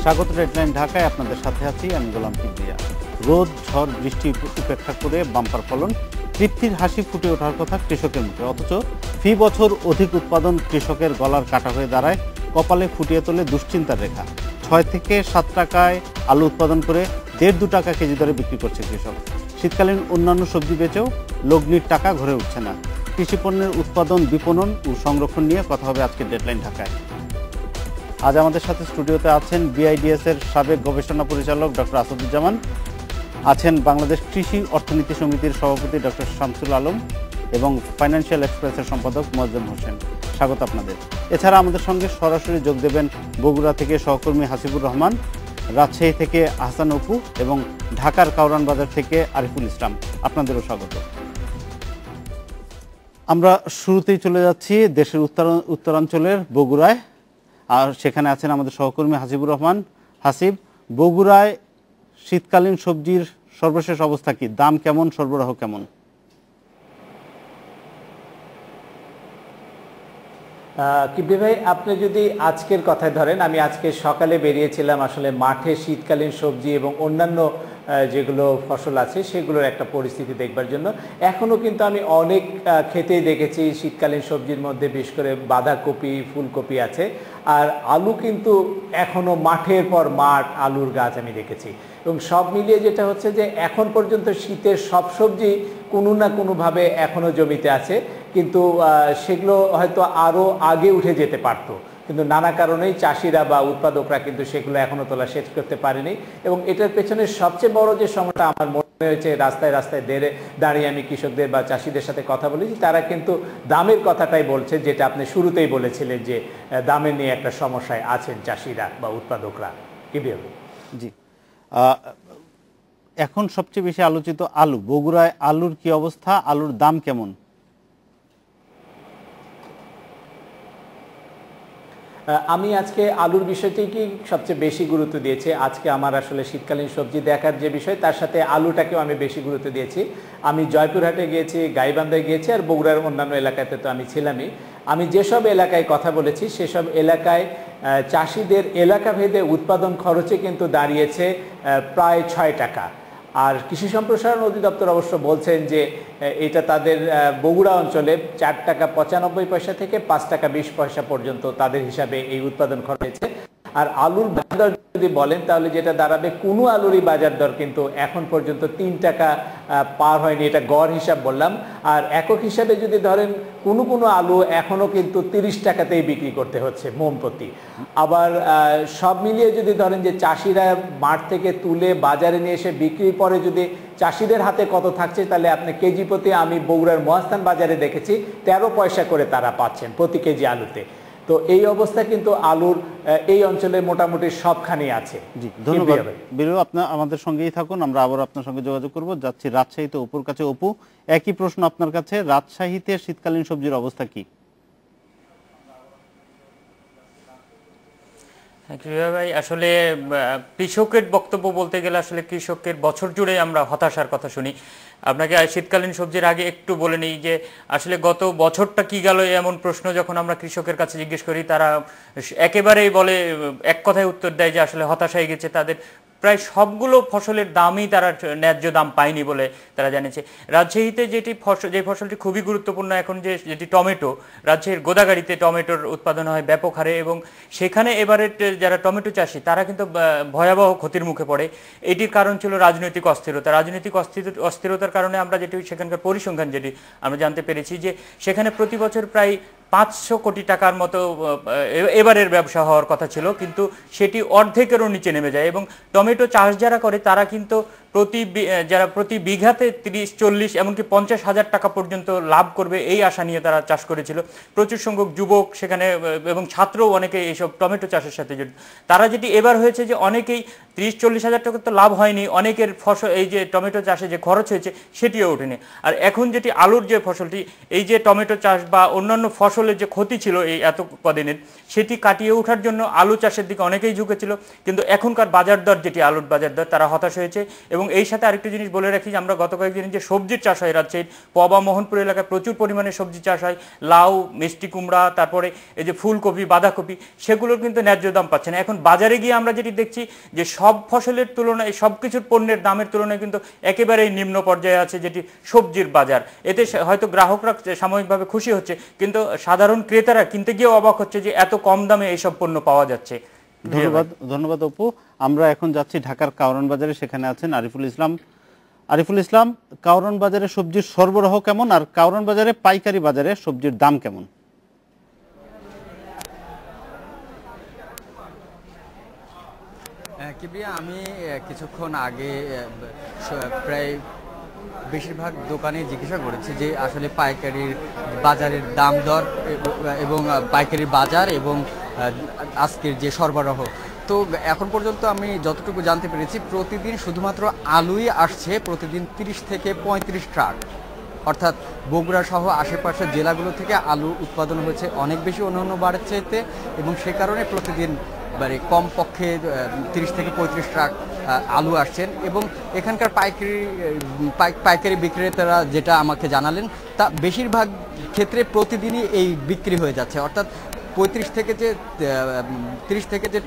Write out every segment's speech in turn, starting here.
স্বাগত ডেডলাইন ঢাকায়, আপনাদের সাথে আছি আমি গোলাম কিবরিয়া। রোদ ঝড় বৃষ্টি উপেক্ষা করে বাম্পার ফলন, তৃপ্তির হাসি ফুটে ওঠার কথা কৃষকের মুখে, অথচ ফি বছর অধিক উৎপাদন কৃষকের গলার কাটা হয়ে দাঁড়ায়, কপালে ফুটিয়ে তোলে দুশ্চিন্তার রেখা। 6 থেকে 7 টাকায় আলু উৎপাদন করে 1.5-2 টাকা কেজি দরে বিক্রি করছে কৃষক। শীতকালীন অন্যান্য সবজি বেচেও লগ্নির টাকা ঘরে উঠছে না। কৃষি পণ্যের উৎপাদন, বিপণন ও সংরক্ষণ নিয়ে কথা হবে আজকের ডেডলাইন ঢাকায়। আজ আমাদের সাথে স্টুডিওতে আছেন বিআইডিএস এর সাবেক গবেষণা পরিচালক ডক্টর আসাদুজ্জামান, আছেন বাংলাদেশ কৃষি অর্থনীতি সমিতির সভাপতি ডক্টর শামসুল আলম এবং ফাইন্যান্সিয়াল এক্সপ্রেসের সম্পাদক মোয়াজ্জেম হোসেন। স্বাগত আপনাদের। এছাড়া আমাদের সঙ্গে সরাসরি যোগ দেবেন বগুড়া থেকে সহকর্মী হাসিবুর রহমান, রাজশাহী থেকে আহসান অপু এবং ঢাকার কাউরান বাজার থেকে আরিফুল ইসলাম। আপনাদেরও স্বাগত। আমরা শুরুতেই চলে যাচ্ছি দেশের উত্তরাঞ্চলের বগুড়ায়, আর সেখানে আছেন আমাদের সহকর্মী হাসিবুর রহমান। হাসিব, বগুড়ায় শীতকালীন সবজির সর্বশেষ অবস্থা কি? দাম কেমন, সরবরাহ কেমন? কিবরি ভাই, আপনি যদি আজকের কথায় ধরেন, আমি আজকে সকালে বেরিয়েছিলাম আসলে মাঠে শীতকালীন সবজি এবং অন্যান্য যেগুলো ফসল আছে সেগুলোর একটা পরিস্থিতি দেখবার জন্য। এখনও কিন্তু আমি অনেক ক্ষেতেই দেখেছি শীতকালীন সবজির মধ্যে বিশেষ করে বাঁধাকপি, ফুলকপি আছে, আর আলু কিন্তু এখনও মাঠের পর মাঠ আলুর গাছ আমি দেখেছি। এবং সব মিলিয়ে যেটা হচ্ছে যে এখন পর্যন্ত শীতের সব সবজি কোনো না কোনোভাবে এখনও জমিতে আছে, কিন্তু সেগুলো হয়তো আরও আগে উঠে যেতে পারতো, কিন্তু নানা কারণেই চাষিরা বা উৎপাদকরা কিন্তু সেগুলো এখনও তোলা শেষ করতে পারেনি। এবং এটার পেছনে সবচেয়ে বড় যে সময়টা আমার মনে হয়েছে, রাস্তায় রাস্তায় দাঁড়িয়ে আমি কৃষকদের বা চাষিদের সাথে কথা বলেছি, তারা কিন্তু দামের কথাটাই বলছে, যেটা আপনি শুরুতেই বলেছিলেন যে দামের নিয়ে একটা সমস্যায় আছেন চাষিরা বা উৎপাদকরা। কি বলবেন? জি, এখন সবচেয়ে বেশি আলোচিত আলু। বগুড়ায় আলুর কি অবস্থা? আলুর দাম কেমন? আমি আজকে আলুর বিষয়টিকে সবচেয়ে বেশি গুরুত্ব দিয়েছি। আজকে আমার আসলে শীতকালীন সবজি দেখার যে বিষয়, তার সাথে আলুটাকেও আমি বেশি গুরুত্ব দিয়েছি। আমি জয়পুরহাটে গিয়েছি, গাইবান্ধায় গিয়েছি, আর বগুড়ার অন্যান্য এলাকাতে তো আমি ছিলামই। আমি যেসব এলাকায় কথা বলেছি সেসব এলাকায় চাষিদের এলাকাভেদে উৎপাদন খরচে কিন্তু দাঁড়িয়েছে প্রায় 6 টাকা। আর কৃষি সম্প্রসারণ অধিদপ্তর অবশ্য বলছেন যে এটা তাদের বগুড়া অঞ্চলে 4 টাকা 95 পয়সা থেকে 5 টাকা 20 পয়সা পর্যন্ত তাদের হিসাবে এই উৎপাদন খরচ হয়েছে। আর আলুর বাজার দর যদি বলেন তাহলে যেটা দাঁড়াবে, কোনো আলুরই বাজার দর কিন্তু এখন পর্যন্ত 3 টাকা পার হয়নি, এটা গড় হিসাব বললাম। আর একক হিসাবে যদি ধরেন, কোনো আলু এখনও কিন্তু 30 টাকাতেই বিক্রি করতে হচ্ছে মন প্রতি। আবার সব মিলিয়ে যদি ধরেন যে চাষিরা মাঠ থেকে তুলে বাজারে নিয়ে এসে বিক্রির পরে যদি চাষিদের হাতে কত থাকছে, তাহলে আপনি কেজি প্রতি, আমি বগুড়ার মহাস্থান বাজারে দেখেছি 13 পয়সা করে তারা পাচ্ছেন প্রতি কেজি আলুতে। তো এই অবস্থা কিন্তু আলুর এই অঞ্চলে মোটামুটি সবখানেই আছে। জি, ধন্যবাদ বীরু। আপনার আমাদের সঙ্গেই থাকুন, আমরা আবার আপনার সঙ্গে যোগাযোগ করব। যাচ্ছি রাজশাহীতে অপুর কাছে। অপু, একই প্রশ্ন আপনার কাছে। রাজশাহীতে শীতকালীন সবজির অবস্থা কি? ভাই, আসলে কৃষকের বক্তব্য বলতে গেলে আসলে কৃষকের বছর জুড়ে আমরা হতাশার কথা শুনি। আপনাকে শীতকালীন সবজির আগে একটু বলে নিই যে আসলে গত বছরটা কি গেল, এমন প্রশ্ন যখন আমরা কৃষকের কাছে জিজ্ঞেস করি, তারা একেবারেই বলে, এক কথায় উত্তর দেয় যে আসলে হতাশায় গেছে। তাদের প্রায় সবগুলো ফসলের দামই তারা ন্যায্য দাম পায়নি বলে তারা জানিয়েছে। রাজশাহীতে যে ফসলটি খুবই গুরুত্বপূর্ণ এখন, যেটি টমেটো, রাজশাহীর গোদাগাড়িতে টমেটোর উৎপাদন হয় ব্যাপক হারে, এবং সেখানে এবারে যারা টমেটো চাষি তারা কিন্তু ভয়াবহ ক্ষতির মুখে পড়ে। এটির কারণ ছিল রাজনৈতিক অস্থিরতা। রাজনৈতিক অস্থিরতার কারণে আমরা সেখানকার পরিসংখ্যান যেটি আমরা জানতে পেরেছি, যে সেখানে প্রতি বছর প্রায় 500 কোটি টাকার মতো এবারের ব্যবসা হওয়ার কথা ছিল, কিন্তু সেটি অর্ধেকেরও নিচে নেমে যায়। এবং টমেটো চাষ যারা করে তারা কিন্তু প্রতি বিঘাতে 30-40 এমনকি 50,000 টাকা পর্যন্ত লাভ করবে এই আশা নিয়ে তারা চাষ করেছিল। প্রচুর সংখ্যক যুবক সেখানে এবং ছাত্রও অনেকে এইসব টমেটো চাষের সাথে জড়িত। তারা যেটি এবার হয়েছে যে অনেকেই 30-40 হাজার টাকা তো লাভ হয়নি, অনেকের ফসল এই যে টমেটো চাষে যে খরচ হয়েছে সেটিও ওঠেনি। আর এখন যেটি আলুর যে ফসলটি, এই যে টমেটো চাষ বা অন্যান্য ফসলের যে ক্ষতি ছিল এই এত কদিনের, সেটি কাটিয়ে ওঠার জন্য আলু চাষের দিকে অনেকেই ঝুঁকেছিল। কিন্তু এখনকার বাজার দর যেটি আলুর বাজার দর, তারা হতাশ হয়েছে এবং এবং এই সাথে আরেকটি জিনিস বলে রাখি যে আমরা গত কয়েকদিন যে সবজির চাষ হয় রাজশাহীর পবা মোহনপুর এলাকায় প্রচুর পরিমাণে সবজি চাষ হয়, লাউ, মিষ্টি কুমড়া, তারপরে এই যে ফুলকপি, বাঁধাকপি, সেগুলোর কিন্তু ন্যায্য দাম পাচ্ছে না। এখন বাজারে গিয়ে আমরা যেটি দেখছি যে সব ফসলের তুলনায়, সব কিছুর পণ্যের দামের তুলনায় কিন্তু একেবারেই নিম্ন পর্যায়ে আছে যেটি সবজির বাজার। এতে হয়তো গ্রাহকরা সাময়িকভাবে খুশি হচ্ছে, কিন্তু সাধারণ ক্রেতারা কিনতে গিয়েও অবাক হচ্ছে যে এত কম দামে এইসব পণ্য পাওয়া যাচ্ছে। ধন্যবাদ অপু। আমরা এখন যাচ্ছি ঢাকার কারওয়ান বাজারে, সেখানে আছেন আরিফুল ইসলাম। আরিফুল ইসলাম, কারওয়ান বাজারে সবজির সরবরাহ কেমন, আর কারওয়ান বাজারে পাইকারি বাজারে সবজির দাম কেমন? কিবরিয়া, আমি কিছুক্ষণ আগে প্রায় বেশিরভাগ দোকানে জিজ্ঞাসা করেছি যে আসলে পাইকারির বাজারের দাম দর এবং পাইকারির বাজার এবং আজকের যে সরবরাহ। তো এখন পর্যন্ত আমি যতটুকু জানতে পেরেছি, প্রতিদিন শুধুমাত্র আলুই আসছে প্রতিদিন 30 থেকে 35 ট্রাক, অর্থাৎ বগুড়া সহ আশেপাশের জেলাগুলো থেকে আলু উৎপাদন হয়েছে অনেক বেশি অন্যান্য বারের চাইতে, এবং সে কারণে প্রতিদিন মানে কমপক্ষে 30 থেকে 35 ট্রাক আলু আসছেন। এবং এখানকার পাইকারি বিক্রেতারা যেটা আমাকে জানালেন, তা বেশিরভাগ ক্ষেত্রে প্রতিদিনই এই বিক্রি হয়ে যাচ্ছে, অর্থাৎ 35 থেকে যে 30 থেকে যে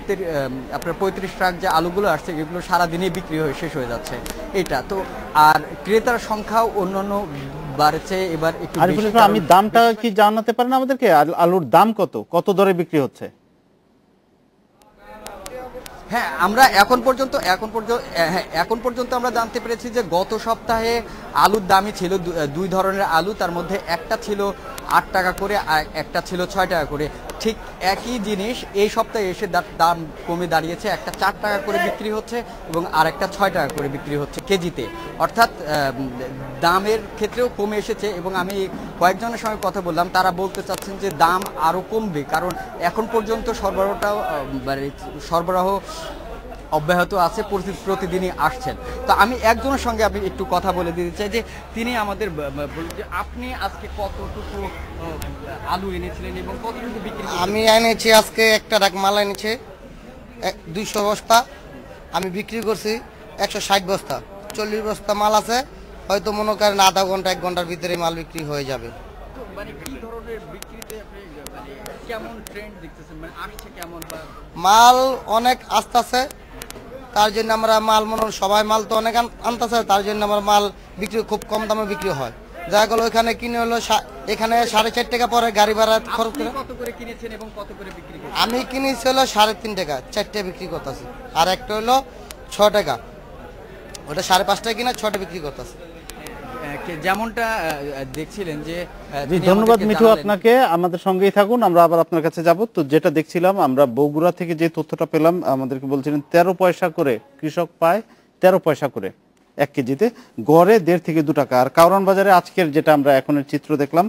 আপনার 35 ট্রাক যে আলুগুলো আসছে, এগুলো সারাদিনই বিক্রি হয়ে শেষ হয়ে যাচ্ছে এটা তো। আর ক্রেতার সংখ্যাও অন্যান্য বাড়ছে এবার একটু বেশি। আমি দামটা কি জানাতে পারেন আমাদেরকে? আলুর দাম কত দরে বিক্রি হচ্ছে? হ্যাঁ, আমরা এখন পর্যন্ত আমরা জানতে পেরেছি যে গত সপ্তাহে আলুর দামই ছিল দুই ধরনের আলু, তার মধ্যে একটা ছিল 8 টাকা করে আর একটা ছিল 6 টাকা করে। ঠিক একই জিনিস এই সপ্তাহে এসে দাম কমে দাঁড়িয়েছে, একটা 4 টাকা করে বিক্রি হচ্ছে এবং আর একটা 6 টাকা করে বিক্রি হচ্ছে কেজিতে, অর্থাৎ দামের ক্ষেত্রেও কমে এসেছে। এবং আমি কয়েকজনের সঙ্গে কথা বললাম, তারা বলতে চাচ্ছেন যে দাম আরও কমবে, কারণ এখন পর্যন্ত সরবরাহ অব্যাহত আছে, প্রতিদিনই আসছেন। তো আমি একজনের সঙ্গে আমি একটু কথা বলে দিতে চাই যে তিনি আমাদের বলুন যে আপনি আজকে কতটুকু আলু এনেছিলেন এবং কতটুকু বিক্রি? আমি এনেছি আজকে একটা রাখ মাল এনেছে 200 বস্তা, আমি বিক্রি করছি 160 বস্তা। 40 বস্তা মাল আছে, হয়তো মনে করেন আধা ঘন্টা 1 ঘন্টার ভিতরে মাল বিক্রি হয়ে যাবে। মানে কি ধরনের বিক্রিতে আপনি মানে কেমন ট্রেন্ড দেখতেছেন, মানে আসছে কেমন? মাল অনেক আসতেছে, তার জন্য আমরা মাল সবাই মাল তো অনেক আনতেছে, তার জন্য আমার মাল বিক্রি খুব কম দামে বিক্রি হয়। যা গেল ওইখানে কিনে হলো এখানে 4.5 টাকা পরে গাড়ি ভাড়া খরচ করে। কত করে কিনেছেন এবং কত করে বিক্রি করেছেন? আমি কিনেছি হলো 3.5 টাকা, 4টে বিক্রি করতেছি, আর একটা হলো 6 টাকা, ওটা 5.5 টাকা কিনা 6টে বিক্রি করতেছি। যেমনটা দেখছিলেন যে ধন্যবাদ মিঠু আপনাকে, আমাদের সঙ্গেই থাকুন, আমরা আবার আপনার কাছে যাব। তো যেটা দেখছিলাম আমরা বগুড়া থেকে যে তথ্যটা পেলাম, আমাদেরকে বলছিলেন 13 পয়সা করে কৃষক পায়, 13 পয়সা করে 1 কেজিতে, গড়ে 1.5 থেকে 2 টাকা। আর কারওয়ান বাজারে আজকের যেটা আমরা এখনের চিত্র দেখলাম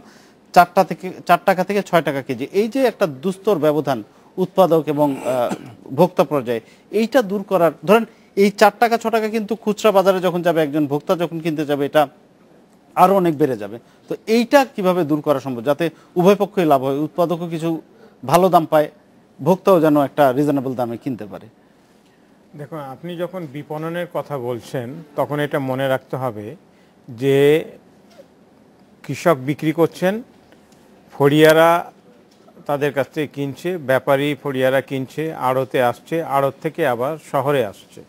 4 টাকা থেকে 6 টাকা কেজি। এই যে একটা দুস্তর ব্যবধান উৎপাদক এবং ভোক্তা পর্যায়ে, এইটা দূর করার, ধরেন এই 4 টাকা 6 টাকা কিন্তু খুচরা বাজারে যখন যাবে, একজন ভোক্তা যখন কিনতে যাবে, এটা আরো অনেক বেড়ে যাবে। তো এইটা কিভাবে দূর করা সম্ভব যাতে উভয় পক্ষই লাভ হয়, উৎপাদকও কিছু ভালো দাম পায়, ভোক্তাও যেন একটা রিজনেবল দামে কিনতে পারে? দেখুন, আপনি যখন বিপণনের কথা বলছেন তখন এটা মনে রাখতে হবে যে কৃষক বিক্রি করছেন, ফড়িয়ারা তাদের কাছ থেকে কিনছে, ব্যাপারী ফড়িয়ারা কিনছে, আড়তে আসছে, আড়ত থেকে আবার শহরে আসছে।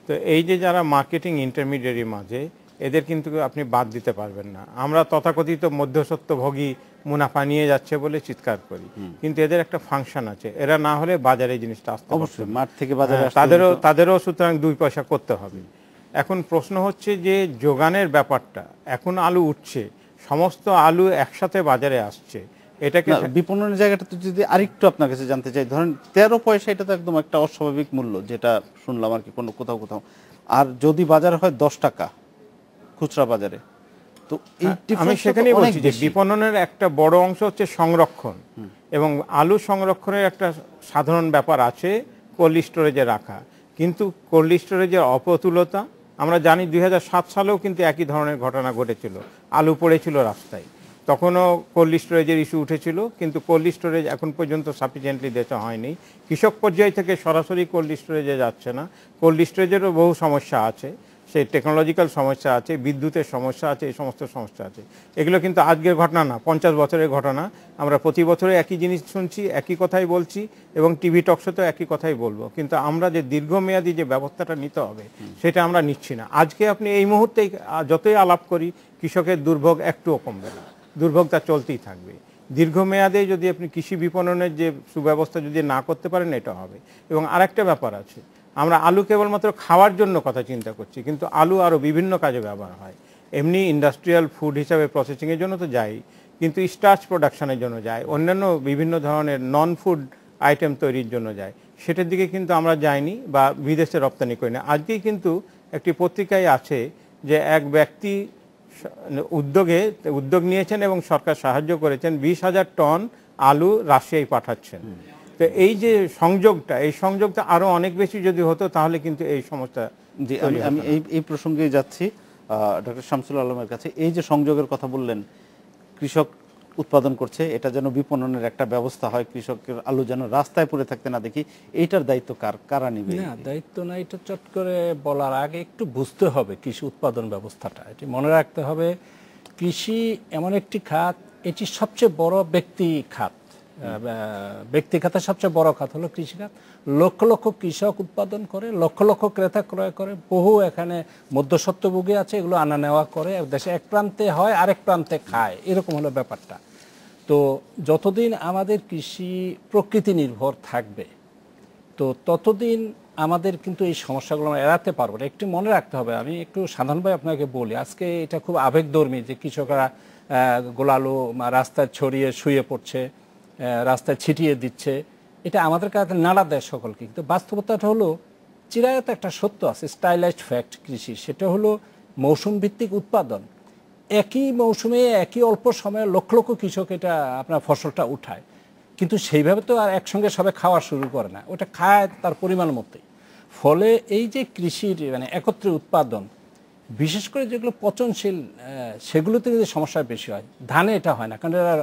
তো এই যে যারা মার্কেটিং ইন্টারমিডিয়েরি মাঝে, এদের কিন্তু আপনি বাদ দিতে পারবেন না। আমরা তথাকথিত মধ্যস্বত্বভোগী মুনাফা নিয়ে যাচ্ছে বলে চিৎকার করি, কিন্তু এদের একটা ফাংশন আছে, এরা না হলে বাজারে জিনিসটা আসতে অবশ্যই মাঠ থেকে বাজারে তাদেরও সুতরাং 2 পয়সা করতে হবে। এখন প্রশ্ন হচ্ছে যে যোগানের ব্যাপারটা, এখন আলু উঠছে, সমস্ত আলু একসাথে বাজারে আসছে, এটাকে বিপণনের জায়গাটা তো যদি আরেকটু আপনার কাছে জানতে চাই, ধরেন 13 পয়সা, এটা তো একদম একটা অস্বাভাবিক মূল্য যেটা শুনলাম আর কি কোথাও। আর যদি বাজার হয় 10 টাকা খুচরা বাজারে, তো আমি সেখানেই বলছি যে বিপণনের একটা বড় অংশ হচ্ছে সংরক্ষণ, এবং আলু সংরক্ষণের একটা সাধারণ ব্যাপার আছে কোল্ড স্টোরেজে রাখা, কিন্তু কোল্ড স্টোরেজের অপ্রতুলতা আমরা জানি। 2007 সালেও কিন্তু একই ধরনের ঘটনা ঘটেছিল, আলু পড়েছিল রাস্তায়, তখনও কোল্ড স্টোরেজের ইস্যু উঠেছিল, কিন্তু কোল্ড স্টোরেজ এখন পর্যন্ত সাফিসিয়েন্টলি দেওয়া হয়নি। কৃষক পর্যায় থেকে সরাসরি কোল্ড স্টোরেজে যাচ্ছে না, কোল্ড স্টোরেজেরও বহু সমস্যা আছে। সেই টেকনোলজিক্যাল সমস্যা আছে, বিদ্যুতের সমস্যা আছে, এই সমস্ত সমস্যা আছে। এগুলো কিন্তু আজকের ঘটনা না, 50 বছরের ঘটনা। আমরা প্রতি বছরে একই জিনিস শুনছি, একই কথাই বলছি এবং টিভি টকশোতেও একই কথাই বলবো, কিন্তু আমরা যে দীর্ঘমেয়াদী যে ব্যবস্থাটা নিতে হবে সেটা আমরা নিচ্ছি না। আজকে আপনি এই মুহূর্তেই যতই আলাপ করি, কৃষকের দুর্ভোগ একটুও কমবে না, দুর্ভোগ তা চলতেই থাকবে। দীর্ঘমেয়াদে যদি আপনি কৃষি বিপণনের যে সুব্যবস্থা যদি না করতে পারেন, এটা হবে। এবং আরেকটা ব্যাপার আছে, আমরা আলু কেবলমাত্র খাওয়ার জন্য কথা চিন্তা করছি, কিন্তু আলু আরও বিভিন্ন কাজে ব্যবহার হয়। এমনি ইন্ডাস্ট্রিয়াল ফুড হিসাবে প্রসেসিংয়ের জন্য তো যায়, কিন্তু স্টার্চ প্রোডাকশনের জন্য যায়, অন্যান্য বিভিন্ন ধরনের নন ফুড আইটেম তৈরির জন্য যায়, সেটার দিকে কিন্তু আমরা যাইনি বা বিদেশে রপ্তানি করি না। আজকেই কিন্তু একটি পত্রিকায় আছে যে এক ব্যক্তি উদ্যোগ নিয়েছেন এবং সরকার সাহায্য করেছেন, 20,000 টন আলু রাশিয়ায় পাঠাচ্ছেন। তো এই যে সংযোগটা, এই সংযোগটা আরো অনেক বেশি যদি হতো তাহলে কিন্তু এই সমস্যা। জি, আমি এই প্রসঙ্গে যাচ্ছি ডক্টর শামসুল আলমের কাছে। এই যে সংযোগের কথা বললেন, কৃষক উৎপাদন করছে, এটা যেন বিপণনের একটা ব্যবস্থা হয়, কৃষকের আলু যেন রাস্তায় পড়ে থাকতে না দেখি, এইটার দায়িত্ব কারা নিবে? না, দায়িত্ব না, এটা চট করে বলার আগে একটু বুঝতে হবে কৃষি উৎপাদন ব্যবস্থাটা। এটি মনে রাখতে হবে, কৃষি এমন একটি খাত, এটি সবচেয়ে বড় ব্যক্তি খাত। ব্যক্তি খাতের সবচেয়ে বড় খাত হলো কৃষিখাত। লক্ষ লক্ষ কৃষক উৎপাদন করে, লক্ষ লক্ষ ক্রেতা ক্রয় করে, বহু এখানে মধ্যস্বত্বভোগী আছে, এগুলো আনা নেওয়া করে, দেশে এক প্রান্তে হয় আরেক প্রান্তে খায়, এরকম হলো ব্যাপারটা। তো যতদিন আমাদের কৃষি প্রকৃতি নির্ভর থাকবে, তো ততদিন আমাদের কিন্তু এই সমস্যাগুলো আমরা এড়াতে পারবো না। একটু মনে রাখতে হবে, আমি একটু সাধারণভাবে আপনাকে বলি, আজকে এটা খুব আবেগধর্মী যে কৃষকরা গোলালু রাস্তায় ছড়িয়ে শুয়ে পড়ছে, রাস্তায় ছিটিয়ে দিচ্ছে, এটা আমাদের কাছে নাড়া দেয় সকলকে। কিন্তু বাস্তবতাটা হলো, চিরায়ত একটা সত্য আছে, স্টাইলাইজড ফ্যাক্ট কৃষি, সেটা হলো মৌসুম ভিত্তিক উৎপাদন। একই মৌসুমে একই অল্প সময়ে লক্ষ লক্ষ কৃষক এটা আপনার ফসলটা উঠায়, কিন্তু সেইভাবে তো আর একসঙ্গে সবাই খাওয়া শুরু করে না, ওটা খায় তার পরিমাণ মতোই। ফলে এই যে কৃষির মানে একত্রে উৎপাদন, বিশেষ করে যেগুলো পচনশীল, সেগুলোতে কিন্তু সমস্যা বেশি হয়। ধানে এটা হয় না, কারণ এটা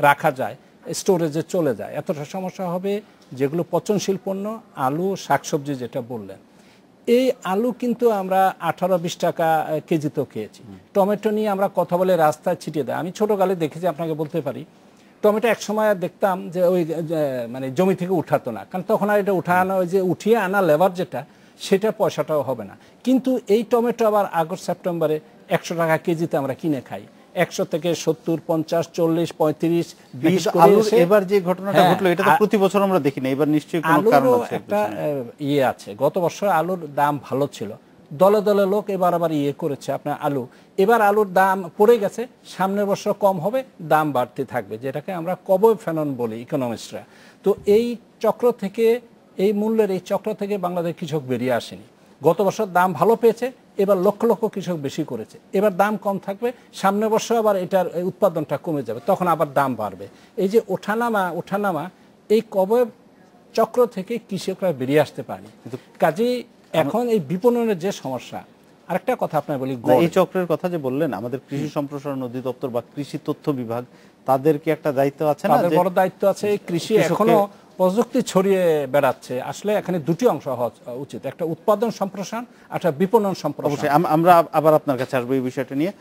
রাখা যায়, স্টোরেজে চলে যায়। এতটা সমস্যা হবে যেগুলো পচনশীল পণ্য, আলু, শাকসবজি যেটা বললেন। এই আলু কিন্তু আমরা 18-20 টাকা কেজিতেও খেয়েছি। টমেটো নিয়ে আমরা কথা বলে রাস্তায় ছিটিয়ে দেয়। আমি ছোটোকালে দেখেছি, আপনাকে বলতে পারি, টমেটো এক সময় দেখতাম যে ওই মানে জমি থেকে উঠাতো না, কারণ তখন আর এটা উঠানো, ওই যে উঠিয়ে আনা লেবার যেটা, সেটা পয়সাটাও হবে না। কিন্তু এই টমেটো আবার আগস্ট সেপ্টেম্বরে 100 টাকা কেজিতে আমরা কিনে খাই। 100 থেকে 70, 50, 40, 35, 20 করে। এবার যে ঘটনাটা ঘটলো, এটা তো প্রতি বছর আমরা দেখি না, এবার নিশ্চয়ই কোনো কারণ আছে। একটা ইয়ে আছে, গত বছর আলুর দাম ভালো ছিল, দলে দলে লোক এবার আবার ইয়ে করেছে আপনার আলু, এবার আলুর দাম পড়ে গেছে, সামনের বছর কম হবে, দাম বাড়তে থাকবে, যেটাকে আমরা কবয় ফেনন বলি ইকোনমিস্টরা। তো এই চক্র থেকে, এই মূল্যের এই চক্র থেকে বাংলাদেশ কৃষক বেরিয়ে আসেনি। গত বছর দাম ভালো পেয়েছে, এবার লক্ষ লক্ষ কৃষক বেশি করেছে, এবার দাম কম থাকবে, সামনের বছর আবার এটার উৎপাদনটা কমে যাবে, তখন আবার দাম বাড়বে। এই যে ওঠানামা, এই কবয় চক্র থেকে কৃষকরা বেরিয়ে আসতে পারেনি। কাজেই এখন এই বিপণনের যে সমস্যা, আরেকটা কথা আপনার বলি, এই চক্রের কথা যে বললেন, আমাদের কৃষি সম্প্রসারণ অধিদপ্তর বা কৃষি তথ্য বিভাগ, তাদের কি একটা দায়িত্ব আছে না? তাদের বড় দায়িত্ব আছে। কৃষি এখনো প্রযুক্তি ছড়িয়ে বেড়াচ্ছে। আসলে এখানে দুটি অংশ হওয়া উচিত, একটা উৎপাদন সম্প্রসারণ, একটা বিপণন সম্প্রসারণ। অবশ্যই আমরা আবার আপনার কাছে আসবো এই বিষয়টা নিয়ে।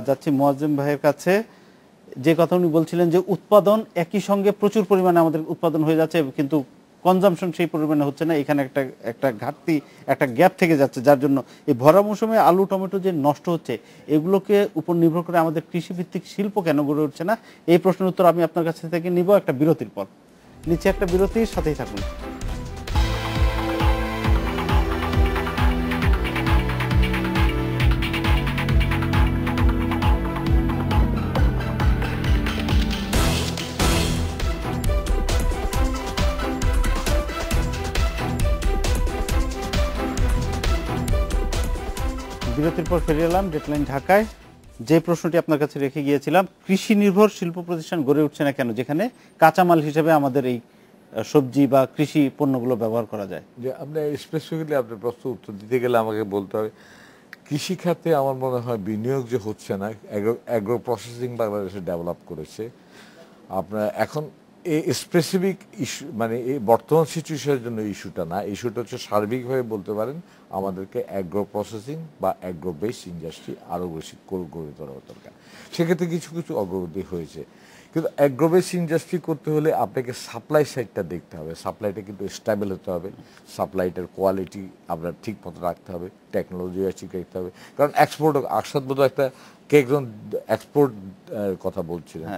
যাচ্ছি মোয়াজ্জেম ভাইয়ের কাছে। যে কথা উনি বলছিলেন যে উৎপাদন একই সঙ্গে প্রচুর পরিমাণে আমাদের উৎপাদন হয়ে যাচ্ছে, কিন্তু কনজাম্পশন সেই পরিমাণে হচ্ছে না, এখানে একটা ঘাটতি, একটা গ্যাপ থেকে যাচ্ছে, যার জন্য এই ভরা মৌসুমে আলু টমেটো যে নষ্ট হচ্ছে, এগুলোকে উপর নির্ভর করে আমাদের কৃষিভিত্তিক শিল্প কেন গড়ে উঠছে না, এই প্রশ্নের উত্তর আমি আপনার কাছে থেকে নিব একটা বিরতির পর। নিচে একটা বিরতির সাথেই থাকুন। বিরতির পর ফিরে এলাম ডেডলাইন ঢাকায়। যে প্রশ্নটি আপনার কাছে রেখে গিয়েছিলাম, কৃষি নির্ভর শিল্প প্রতিষ্ঠান গড়ে উঠছে না কেন, যেখানে কাঁচামাল হিসেবে আমাদের এই সবজি বা কৃষি পণ্যগুলো ব্যবহার করা যায়? যে আপনার স্পেসিফিকলি আপনার প্রশ্ন উত্তর দিতে গেলে আমাকে বলতে হবে, কৃষি খাতে আমার মনে হয় বিনিয়োগ যে হচ্ছে না। অ্যাগ্রো প্রসেসিং বাংলাদেশে ডেভেলপ করেছে আপনার। এখন এই স্পেসিফিক ইস্যু মানে এই বর্তমান সিচুয়েশনের জন্য ইস্যুটা না, ইস্যুটা হচ্ছে সার্বিকভাবে বলতে পারেন আমাদেরকে অ্যাগ্রো প্রসেসিং বা অ্যাগ্রো বেসড ইন্ডাস্ট্রি আরও বেশি গড়ে তোলা দরকার। সেক্ষেত্রে কিছু কিছু অগ্রগতি হয়েছে, কিন্তু অ্যাগ্রো বেসড ইন্ডাস্ট্রি করতে হলে আপনাকে সাপ্লাই সাইডটা দেখতে হবে। সাপ্লাইটা কিন্তু স্টেবল হতে হবে, সাপ্লাইটার কোয়ালিটি আপনার ঠিক মতো রাখতে হবে, টেকনোলজি ঠিক রাখতে হবে। কারণ এক্সপোর্ট আসাদ বোধ একটা কে একজন এক্সপোর্ট কথা বলছিলেন,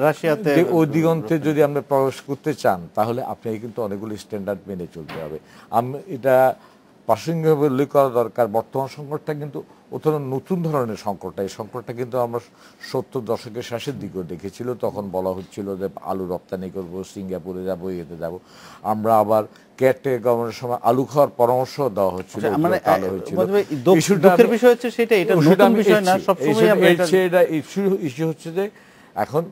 রাশিয়াতে ওই দিগন্তে যদি আপনি প্রবেশ করতে চান তাহলে আপনাকে কিন্তু অনেকগুলি স্ট্যান্ডার্ড মেনে চলতে হবে। এটা প্রাসঙ্গিকভাবে উল্লেখ করা দরকার, বর্তমান সংকটটা কিন্তু অত্যন্ত নতুন ধরনের সংকটটা। এই সংকটটা কিন্তু আমরা 70 দশকের শেষের দিকেও দেখেছিল। তখন বলা হচ্ছিল যে আলু রপ্তানি করব, সিঙ্গাপুরে যাব, এতে যাব। আমরা আবার কেয়ারটেকার গভর্নমেন্টের সময় আলু খাওয়ার পরামর্শ দেওয়া হচ্ছিল। ইস্যু হচ্ছে যে এখন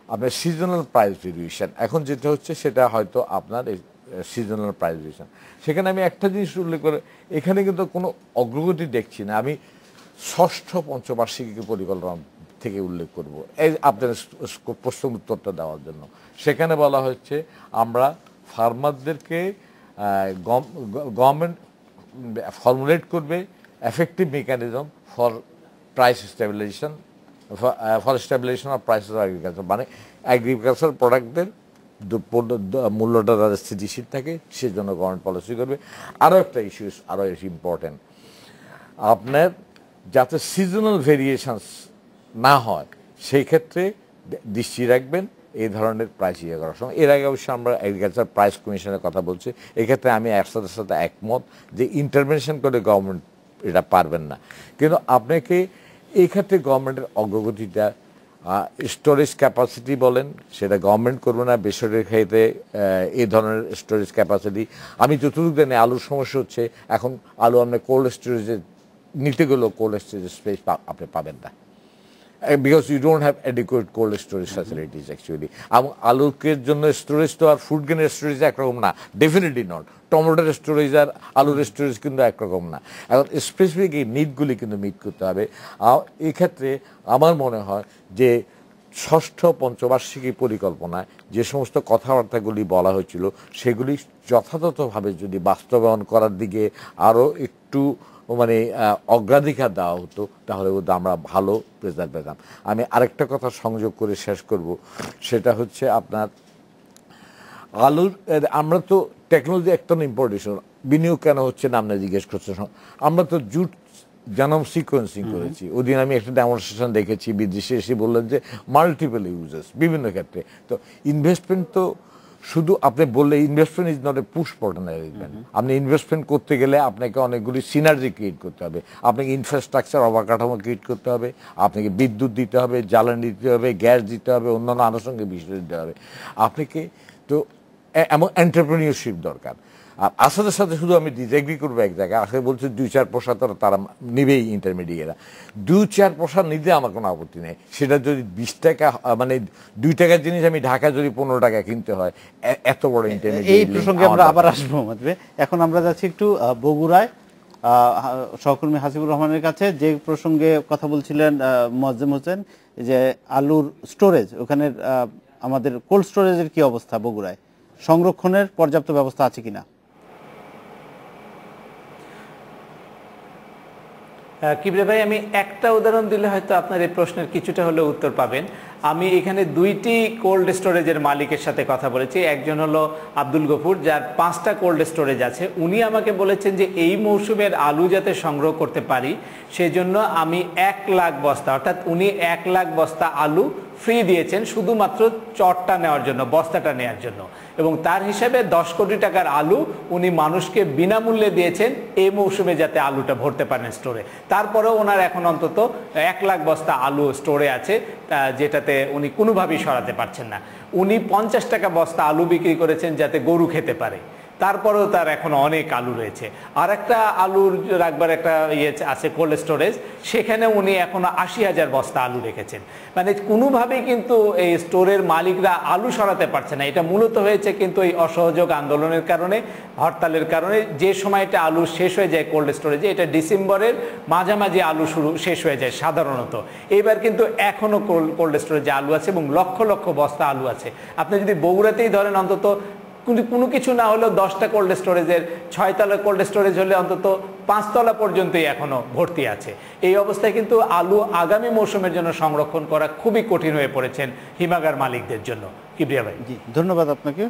আপনার সিজনাল প্রাইস ভেরিয়েশন, এখন যেটা হচ্ছে সেটা হয়তো আপনার সিজনাল প্রাইস ভেরিয়েশন। সেখানে আমি একটা জিনিস উল্লেখ করে, এখানে কিন্তু কোনো অগ্রগতি দেখছি না। আমি 6ষ্ঠ পঞ্চবার্ষিকী পরিকল্পনা থেকে উল্লেখ করব এই আপনার প্রশ্ন উত্তরটা দেওয়ার জন্য। সেখানে বলা হচ্ছে আমরা ফার্মারদেরকে গভর্নমেন্ট ফর্মুলেট করবে effective mechanism for price stabilisation, for stabilisation of prices of agriculture, মানে এগ্রিকালচার প্রোডাক্টদের মূল্যটা যাতে স্থিতিশীল থাকে সেজন্য গভর্নমেন্ট পলিসি করবে। আরও একটা ইস্যু আরও ইম্পর্টেন্ট, আপনার যাতে সিজনাল ভেরিয়েশনস না হয় সেই ক্ষেত্রে দৃষ্টি রাখবেন এই ধরনের প্রাইস ইয়ে করার সময়। এর আগে অবশ্যই আমরা এগ্রিকালচার প্রাইস কমিশনের কথা বলছি, এক্ষেত্রে আমি একসাথে সাথে একমত যে ইন্টারভেনশন করে গভর্নমেন্ট এটা পারবেন না, কিন্তু আপনাকে এই ক্ষেত্রে গভর্নমেন্টের অগ্রগতিটা স্টোরেজ ক্যাপাসিটি বলেন সেটা গভর্নমেন্ট করবে না, বেসরকারিতে এই ধরনের স্টোরেজ ক্যাপাসিটি। আমি যতটুকু জানি আলুর সমস্যা হচ্ছে এখন আলু আপনি কোল্ড স্টোরেজে নিতে গেলেও কোল্ড স্টোরেজ স্পেস আপনি পাবেন না, because you don't have adequate cold storage facilities actually. এবং আলুকের জন্য স্টোরেজ তো আর ফুড গ্রেনের স্টোরেজ একরকম না, ডেফিনেটলি নট। টমেটোর স্টোরেজ আর আলুর স্টোরেজ কিন্তু একরকম না। এখন স্পেসিফিক এই নিডগুলি কিন্তু মিট করতে হবে। এক্ষেত্রে আমার মনে হয় যে 6ষ্ঠ পঞ্চবার্ষিকী পরিকল্পনায় যে সমস্ত কথাবার্তাগুলি বলা হয়েছিল সেগুলি যথাযথভাবে যদি বাস্তবায়ন করার দিকে আরও একটু মানে অগ্রাধিকার দেওয়া হতো তাহলে বোধহয় আমরা ভালো রেজাল্ট পেতাম। আমি আরেকটা কথা সংযোগ করে শেষ করব, সেটা হচ্ছে আপনার আলুর, আমরা তো টেকনোলজি একটা ইম্পোর্টেশন বিনিয়োগ কেন হচ্ছে না আপনি জিজ্ঞেস করছেন। আমরা তো জুট জানম সিকোয়েন্সিং করেছি, ওদিন আমি একটা ডেমনস্ট্রেশন দেখেছি, বিদেশে এসে বললেন যে মাল্টিপল ইউজেস বিভিন্ন ক্ষেত্রে। তো ইনভেস্টমেন্ট তো শুধু আপনি বললে investment is not a push button arrangement. আপনি ইনভেস্টমেন্ট করতে গেলে আপনাকে অনেকগুলি সিনার্জি ক্রিয়েট করতে হবে, আপনাকে ইনফ্রাস্ট্রাকচার অবকাঠামো ক্রিয়েট করতে হবে, আপনাকে বিদ্যুৎ দিতে হবে, জ্বালানি দিতে হবে, গ্যাস দিতে হবে, অন্যান্য আনুষঙ্গিক বিষয় দিতে হবে আপনাকে। তো এমন এন্টারপ্রেনিয়রশিপ দরকার। আর আসাদের সাথে শুধু আমি ডিসএগ্রি করবো এক জায়গায়, আসলে বলছে 2-4 পয়সা তারা নিবেই ইন্টারমিডিয়েটরা, 2-4 পয়সা নিতে আমার কোনো আপত্তি নেই। সেটা যদি 20 টাকা মানে 2 টাকার জিনিস আমি ঢাকা যদি 15 টাকা কিনতে হয়, এত বড় ইন্টারমিডিয়েট। এই প্রসঙ্গে আমরা আবার আসবো। এখন আমরা যাচ্ছি একটু বগুড়ায় সহকর্মী হাসিবুর রহমানের কাছে, যে প্রসঙ্গে কথা বলছিলেন মোয়াজ্জেম হোসেন, যে আলুর স্টোরেজ, ওখানে আমাদের কোল্ড স্টোরেজের কি অবস্থা, বগুড়ায় সংরক্ষণের পর্যাপ্ত ব্যবস্থা আছে কিনা? কিবরে ভাই, আমি একটা উদাহরণ দিলে হয়তো আপনার এই প্রশ্নের কিছুটা হলেও উত্তর পাবেন। আমি এখানে 2টি কোল্ড স্টোরেজের মালিকের সাথে কথা বলেছি। একজন হলো আব্দুল গফুর, যার 5টা কোল্ড স্টোরেজ আছে। উনি আমাকে বলেছেন যে এই মৌসুমের আলু যাতে সংগ্রহ করতে পারি সেজন্য আমি 1 লাখ বস্তা, অর্থাৎ উনি 1 লাখ বস্তা আলু ফ্রি দিয়েছেন শুধুমাত্র চটটা নেওয়ার জন্য, বস্তাটা নেওয়ার জন্য। এবং তার হিসাবে 10 কোটি টাকার আলু উনি মানুষকে বিনামূল্যে দিয়েছেন এই মৌসুমে যাতে আলুটা ভরতে পারেন স্টোরে। তারপরেও ওনার এখন অন্তত 1 লাখ বস্তা আলু স্টোরে আছে, যেটাতে উনি কোনোভাবেই সরাতে পারছেন না। উনি 50 টাকা বস্তা আলু বিক্রি করেছেন যাতে গরু খেতে পারে, তারপরেও তার এখন অনেক আলু রয়েছে। আর একটা আলুর রাখবার একটা ইয়ে আছে কোল্ড স্টোরেজ, সেখানে উনি এখনো 80,000 বস্তা আলু রেখেছেন। মানে কোনোভাবেই কিন্তু এই স্টোরের মালিকরা আলু সরাতে পারছে না। এটা মূলত হয়েছে কিন্তু এই অসহযোগ আন্দোলনের কারণে, হরতালের কারণে। যে সময়টা আলু শেষ হয়ে যায় কোল্ড স্টোরেজে, এটা ডিসেম্বরের মাঝামাঝি আলু শেষ হয়ে যায় সাধারণত। এইবার কিন্তু এখনো কোল্ড স্টোরেজে আলু আছে এবং লক্ষ লক্ষ বস্তা আলু আছে। আপনি যদি বগুড়াতেই ধরেন, অন্তত কোনো কিছু না হলেও 10টা কোল্ড স্টোরেজের 6তলা কোল্ড স্টোরেজ হলে অন্তত 5তলা পর্যন্তই এখনো ভর্তি আছে। এই অবস্থায় কিন্তু আলু আগামী মৌসুমের জন্য সংরক্ষণ করা খুবই কঠিন হয়ে পড়েছেন হিমাগার মালিকদের জন্য। কিবরিয়া ভাই। জি, ধন্যবাদ আপনাকে।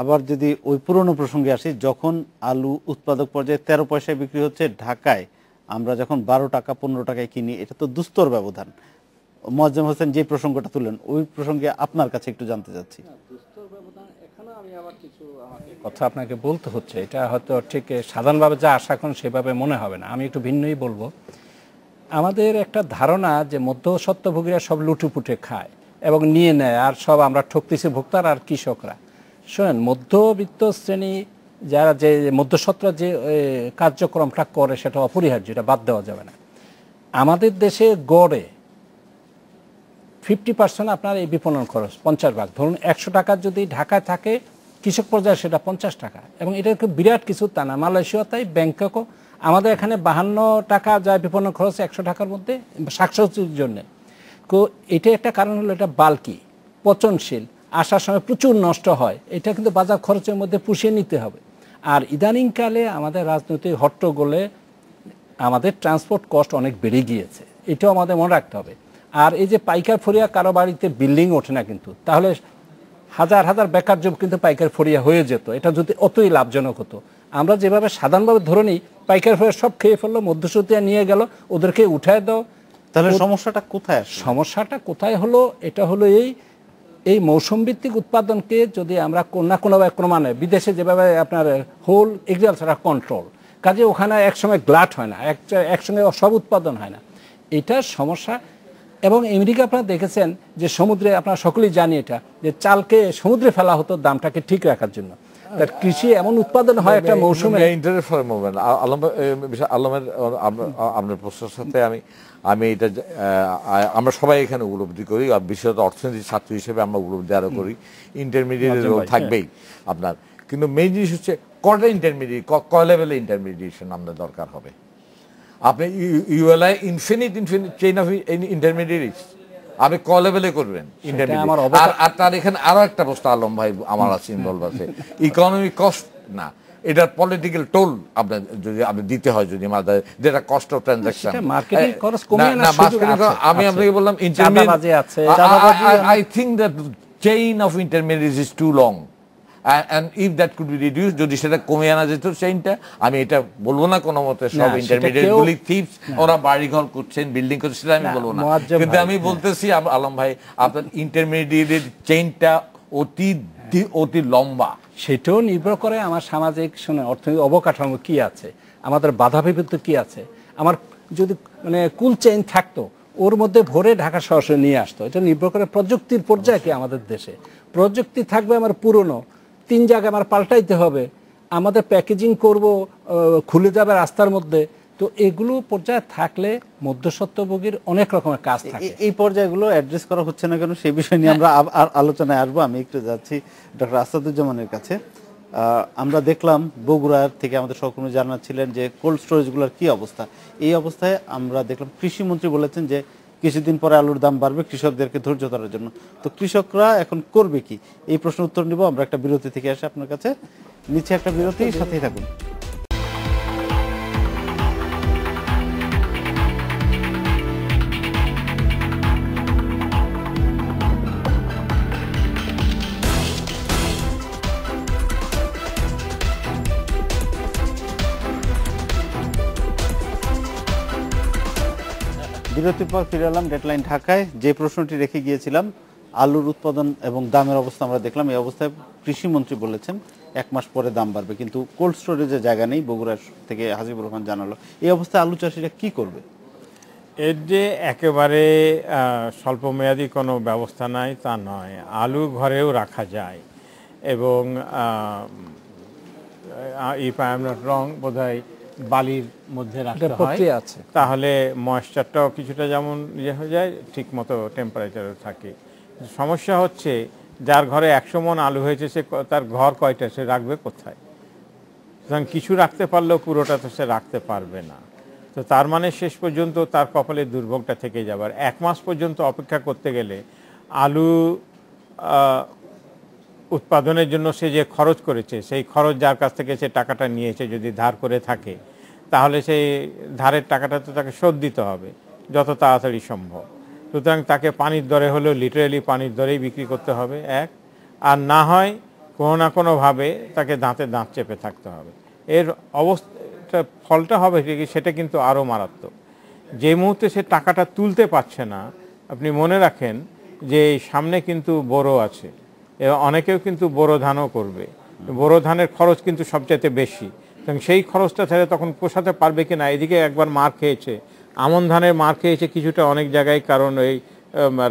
আবার যদি ওই পুরনো প্রসঙ্গে আসি, যখন আলু উৎপাদক পর্যায়ে 13 পয়সায় বিক্রি হচ্ছে, ঢাকায় আমরা যখন 12 টাকা 15 টাকায় কিনি, এটা তো দুস্তর ব্যবধান। মোয়াজ্জেম হোসেন যে প্রসঙ্গটা তুললেন, ওই প্রসঙ্গে আপনার কাছে একটু জানতে চাচ্ছি। কথা আপনাকে বলতে হচ্ছে, এটা হয়তো ঠিক সাধারণভাবে যা আশা করেন সেভাবে মনে হবে না, আমি একটু ভিন্নই বলবো। আমাদের একটা ধারণা যে মধ্যস্বত্বভোগীরা সব লুটুপুটে খায় এবং নিয়ে নেয়, আর সব আমরা ঠকতেছি ভোক্তারা আর কৃষকরা। শোনেন, মধ্যবিত্ত শ্রেণী যারা, যে মধ্যস্বত্বরা যে কার্যক্রমটা করে সেটা অপরিহার্য, এটা বাদ দেওয়া যাবে না। আমাদের দেশে গড়ে 50% আপনার এই বিপণন খরচ, 50 ভাগ ধরুন 100 টাকা যদি ঢাকায় থাকে, কৃষক পর্যায়ে সেটা 50 টাকা, এবং এটা খুব বিরাট কিছু তা না। মালয়েশিয়া তাই, ব্যাংককও। আমাদের এখানে 52 টাকা যায় বিপণন খরচ 100 টাকার মধ্যে শাকসবজির জন্য। তো এটা একটা কারণ হলো এটা বাল্কি, পচনশীল, আসার সময় প্রচুর নষ্ট হয়, এটা কিন্তু বাজার খরচের মধ্যে পুষিয়ে নিতে হবে। আর ইদানিংকালে আমাদের রাজনৈতিক হট্টগোলে আমাদের ট্রান্সপোর্ট কস্ট অনেক বেড়ে গিয়েছে, এটাও আমাদের মনে রাখতে হবে। আর এই যে পাইকার ফরিয়া, কারো বাড়িতে বিল্ডিং ওঠে না কিন্তু, তাহলে হাজার হাজার বেকার যুবক কিন্তু পাইকার ফরিয়া হয়ে যেত, এটা যদি অতই লাভজনক হতো। আমরা যেভাবে সাধারণভাবে ধরে নিই, পাইকার ফরিয়া সব খেয়ে ফেললো, মধ্যস্থিয়া নিয়ে গেল, ওদেরকে উঠায় দাও। তাহলে সমস্যাটা কোথায়? সমস্যাটা কোথায় হলো, এটা হলো এই মৌসুম ভিত্তিক উৎপাদনকে যদি আমরা কোনোভাবে ক্রমান্বয়ে, বিদেশে যেভাবে আপনার হোল এগ্রিকালচার কন্ট্রোল, কাজে ওখানে একসময় গ্লাট হয় না, একসঙ্গে সব উৎপাদন হয় না, এটার সমস্যা। এবং আমেরিকা আপনারা দেখেছেন যে সমুদ্রে, আপনারা সকলেই জানি এটা, যে চালকে সমুদ্রে ফেলা হতো দামটাকে ঠিক রাখার জন্য। তার কৃষি এমন উৎপাদন হয় একটা মৌসুমে। আলমের আপনার প্রশ্নের সাথে আমি এটা, আমরা সবাই এখানে উপলব্ধি করি, আর বিশেষত অর্থনীতির ছাত্র হিসেবে আমরা উপলব্ধি আরো করি, ইন্টারমিডিয়েট রোল থাকবেই আপনার। কিন্তু মেইন জিনিস হচ্ছে কয়টা ইন্টারমিডিয়েট, কয় লেভেলে ইন্টারমিডিয়েশন আমাদের দরকার হবে। আপনি ইউএলআই ইনফিনিট চেইন অফ ইন্টারমিডিয়েটস আপনি ক লেভেলে করবেন ইন্টারমিডিয়েট। আর তার এখানে আরো একটা প্রশ্ন আলম ভাই আমার আছে, ইনভলভ আছে, ইকোনমিক কস্ট না, এটার পলিটিক্যাল টোল আপনার যদি আপনি দিতে হয়, যদি যেটা কস্ট অফ ট্রানজাকশন। আমি আপনাকে বললাম I think that chain of intermediates is too long, and if that could be reduced, যদি সেটা কমে আনা যেত চেইনটা, আমি এটা বলবো না কোনো মতে সব ইন্টারমিডিয়েট গুলি থিপস, ওরা বাড়িঘর করছেন, বিল্ডিং করছেন, সেটা আমি বলবো না। কিন্তু আমি বলতেছি আলম ভাই, আপনার ইন্টারমিডিয়েট চেইনটা অতি লম্বা। সেটাও নির্ভর করে আমার সামাজিক অর্থনৈতিক অবকাঠামো কি আছে, আমাদের বাধা বিপত্তি কি আছে। আমার যদি কুল চেইন থাকতো, ওর মধ্যে ভরে ঢাকা সরাসরি নিয়ে আসতো। এটা নির্ভর করে প্রযুক্তির পর্যায়ে কি আমাদের দেশে। প্রযুক্তি থাকবে আমার পুরনো, 3 জায়গায় আমার পাল্টাইতে হবে, আমাদের প্যাকেজিং করব, খুলে যাবে রাস্তার মধ্যে। তো এগুলো পর্যায়ে থাকলে মধ্যস্বত্বভোগীর অনেক রকমের কাজ থাকে। এই পর্যায়গুলো অ্যাড্রেস করা হচ্ছে না কেন, সেই বিষয় নিয়ে আমরা আলোচনায় আসবো। আমি একটু যাচ্ছি ডক্টর আসাদুজ্জামানের কাছে। আমরা দেখলাম বগুড়ার থেকে আমাদের সহকর্মী জানাচ্ছিলেন যে কোল্ড স্টোরেজগুলোর কি অবস্থা। এই অবস্থায় আমরা দেখলাম কৃষিমন্ত্রী বলেছেন যে কিছুদিন পরে আলুর দাম বাড়বে কৃষকদেরকে ধৈর্য ধরার জন্য। তো কৃষকরা এখন করবে কি, এই প্রশ্নের উত্তর নিব আমরা একটা বিরতি থেকে আসে আপনার কাছে। নিচে একটা বিরতি, সাথেই থাকুন। বিরতির পর ফিরে এলাম ডেডলাইন ঢাকায়। যে প্রশ্নটি রেখে গিয়েছিলাম, আলুর উৎপাদন এবং দামের অবস্থা আমরা দেখলাম। এই অবস্থায় কৃষিমন্ত্রী বলেছেন 1 মাস পরে দাম বাড়বে, কিন্তু কোল্ড স্টোরেজের জায়গা নেই, বগুড়া থেকে হাজিবুর রহমান জানালো। এই অবস্থায় আলু চাষিরা কি করবে? এর যে একেবারে স্বল্পমেয়াদী কোনো ব্যবস্থা নাই তা নয়, আলু ঘরেও রাখা যায়। এবং if I am not wrong, বোধহয় বালির মধ্যে রাখতে হয়, তাহলে ময়েশ্চারটাও কিছুটা যেমন ইয়ে হয়ে যায়, ঠিক মতো টেম্পারেচারও থাকে। সমস্যা হচ্ছে যার ঘরে 100 মণ আলু হয়েছে, সে তার ঘর কয়টা, সে রাখবে কোথায়? সুতরাং কিছু রাখতে পারলেও পুরোটা তো সে রাখতে পারবে না। তো তার মানে শেষ পর্যন্ত তার কপালে দুর্ভোগটা থেকে যাবার। 1 মাস পর্যন্ত অপেক্ষা করতে গেলে আলু উৎপাদনের জন্য সে যে খরচ করেছে সেই খরচ যার কাছ থেকে সে টাকাটা নিয়েছে যদি ধার করে থাকে, তাহলে সেই ধারের টাকাটা তো তাকে শোধ দিতে হবে যত তাড়াতাড়ি সম্ভব। সুতরাং তাকে পানির দরে হলেও লিটারেলি পানির দরেই বিক্রি করতে হবে এক, আর না হয় কোনো না কোনোভাবে তাকে দাঁতে দাঁত চেপে থাকতে হবে। এর অবস্থা ফলটা হবে কি, সেটা কিন্তু আরও মারাত্মক। যে মুহূর্তে সে টাকাটা তুলতে পারছে না, আপনি মনে রাখেন যে সামনে কিন্তু বোরো আছে, এবং অনেকেও কিন্তু বোরো ধানও করবে। বোরো ধানের খরচ কিন্তু সবচাইতে বেশি, এবং সেই খরচটা ছেড়ে তখন পোষাতে পারবে কি না। এদিকে একবার মার খেয়েছে, আমন ধানের মার খেয়েছে কিছুটা অনেক জায়গায়, কারণ এই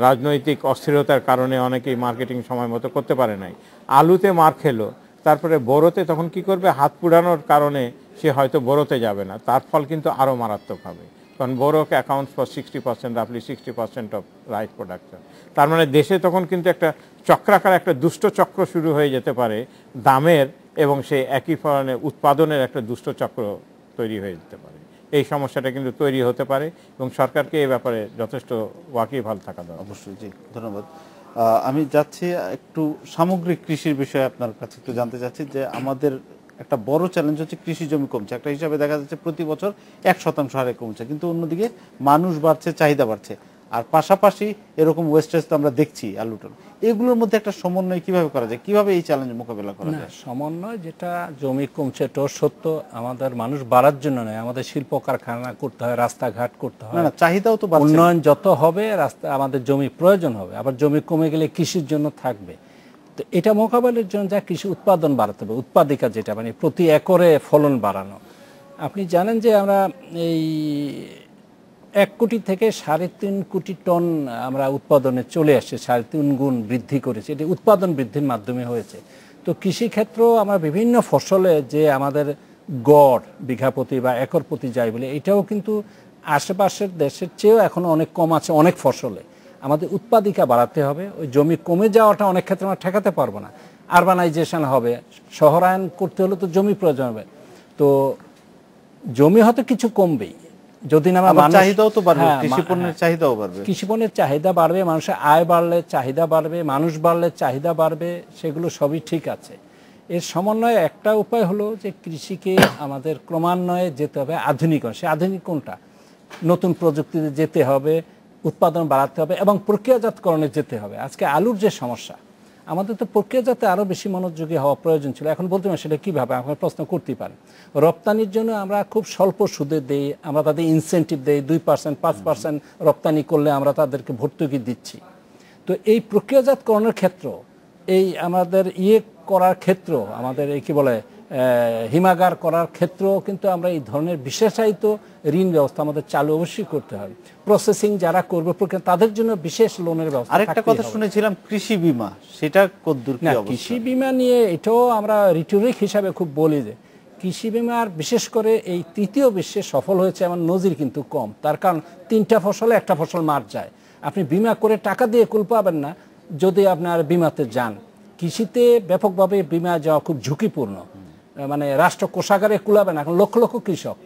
রাজনৈতিক অস্থিরতার কারণে অনেকেই মার্কেটিং সময় মতো করতে পারে নাই। আলুতে মার খেলো, তারপরে বোরোতে তখন কি করবে, হাত পুড়ানোর কারণে সে হয়তো বোরোতে যাবে না, তার ফল কিন্তু আরও মারাত্মক হবে। কারণ বোরোকে অ্যাকাউন্টস ফর 60%, রাফলি 60% অফ রাইস প্রোডাকশন। তার মানে দেশে তখন কিন্তু একটা চক্রাকার, একটা দুষ্ট চক্র শুরু হয়ে যেতে পারে দামের, এবং সেই একই ধরনের উৎপাদনের একটা দুষ্ট চক্র তৈরি হয়ে যেতে পারে। এই সমস্যাটা কিন্তু তৈরি হতে পারে, এবং সরকারকে এই ব্যাপারে যথেষ্ট ওয়াকিবহাল থাকা দরকার। অবশ্যই, জি, ধন্যবাদ। আমি যাচ্ছি একটু সামগ্রিক কৃষির বিষয়ে আপনার কাছে একটু জানতে চাচ্ছি যে আমাদের একটা বড় চ্যালেঞ্জ হচ্ছে কৃষি জমি কমছে। একটা হিসাবে দেখা যাচ্ছে প্রতি বছর 1% হারে কমছে, কিন্তু অন্যদিকে মানুষ বাড়ছে, চাহিদা বাড়ছে, আর পাশাপাশি এরকম ওয়েস্টেজ তো আমরা দেখছি আলুটার। এগুলোর মধ্যে একটা সমন্বয় কিভাবে করা যায়, কিভাবে এই চ্যালেঞ্জ মোকাবেলা করা যায়? সমন্বয়, যেটা জমি কমছে এটাও সত্য, আমাদের মানুষ বাড়ার জন্য নয়, আমাদের শিল্প কারখানা করতে হয়, রাস্তাঘাট করতে হয়, না চাহিদাও তো বাড়ছে। উন্নয়ন যত হবে রাস্তা আমাদের জমি প্রয়োজন হবে, আবার জমি কমে গেলে কৃষির জন্য থাকবে। তো এটা মোকাবেলার জন্য যা কৃষি উৎপাদন বাড়াতে হবে, উৎপাদিকা যেটা মানে প্রতি একরে ফলন বাড়ানো। আপনি জানেন যে আমরা এই 1 কোটি থেকে 3.5 কোটি টন আমরা উৎপাদনে চলে আসছে, 3.5 গুণ বৃদ্ধি করেছে। এটি উৎপাদন বৃদ্ধির মাধ্যমে হয়েছে। তো কৃষিক্ষেত্র আমরা বিভিন্ন ফসলে যে আমাদের গড় বিঘা প্রতি বা একর প্রতি যায় বলে, এটাও কিন্তু আশেপাশের দেশের চেয়েও এখনো অনেক কম আছে অনেক ফসলে। আমাদের উৎপাদিকা বাড়াতে হবে। ওই জমি কমে যাওয়াটা অনেক ক্ষেত্রে আমরা ঠেকাতে পারবো না, আরবানাইজেশন হবে, শহরায়ন করতে হলে তো জমি প্রয়োজন হবে। তো জমি হয়তো কিছু কমবেই, যদি না চাহিদাও তো বাড়বে, কৃষি পণ্যের চাহিদাও বাড়বে, কৃষি পণ্যের চাহিদা বাড়বে, মানুষের আয় বাড়লে চাহিদা বাড়বে, মানুষ বাড়লে চাহিদা বাড়বে, সেগুলো সবই ঠিক আছে। এর সমন্বয়ে একটা উপায় হলো যে কৃষিকে আমাদের ক্রমান্বয়ে যেতে হবে আধুনিকরণ। সে আধুনিক কোনটা? নতুন প্রযুক্তিতে যেতে হবে, উৎপাদন বাড়াতে হবে এবং প্রক্রিয়াজাতকরণে যেতে হবে। আজকে আলুর যে সমস্যা, আমাদের তো প্রক্রিয়াজাতে আরও বেশি মনোযোগী হওয়া প্রয়োজন ছিল। এখন বলতে পারেন সেটা কীভাবে, আপনার প্রশ্ন করতেই পারেন। রপ্তানির জন্য আমরা খুব স্বল্প সুদে দেই, আমরা তাদের ইনসেন্টিভ দেই, 2%, 5% রপ্তানি করলে আমরা তাদেরকে ভর্তুকি দিচ্ছি। তো এই প্রক্রিয়াজাতকরণের ক্ষেত্র, এই আমাদের করার ক্ষেত্র, আমাদের এই কী বলে হিমাগার করার ক্ষেত্রেও কিন্তু আমরা এই ধরনের বিশেষায়িত ঋণ ব্যবস্থা আমাদের চালু অবশ্যই করতে হবে। প্রসেসিং যারা করবে তাদের জন্য বিশেষ লোনের ব্যবস্থা। আরেকটা কথা শুনেছিলাম কৃষি বীমা, সেটা কতদূর কি অবস্থা? কৃষি বীমা নিয়ে এটাও আমরা রিটোরিক হিসাবে খুব বলি যে কৃষি বীমার বিশেষ করে এই তৃতীয় বিশ্বে সফল হয়েছে এমন নজির কিন্তু কম। তার কারণ 3টা ফসলে 1টা ফসল মার যায়। আপনি বীমা করে টাকা দিয়ে কুল পাবেন না যদি আপনার বীমাতে যান। কৃষিতে ব্যাপকভাবে বীমা যাওয়া খুব ঝুঁকিপূর্ণ, মানে রাষ্ট্র কোষাগারে কুলাবে না। এখন লক্ষ লক্ষ কৃষক,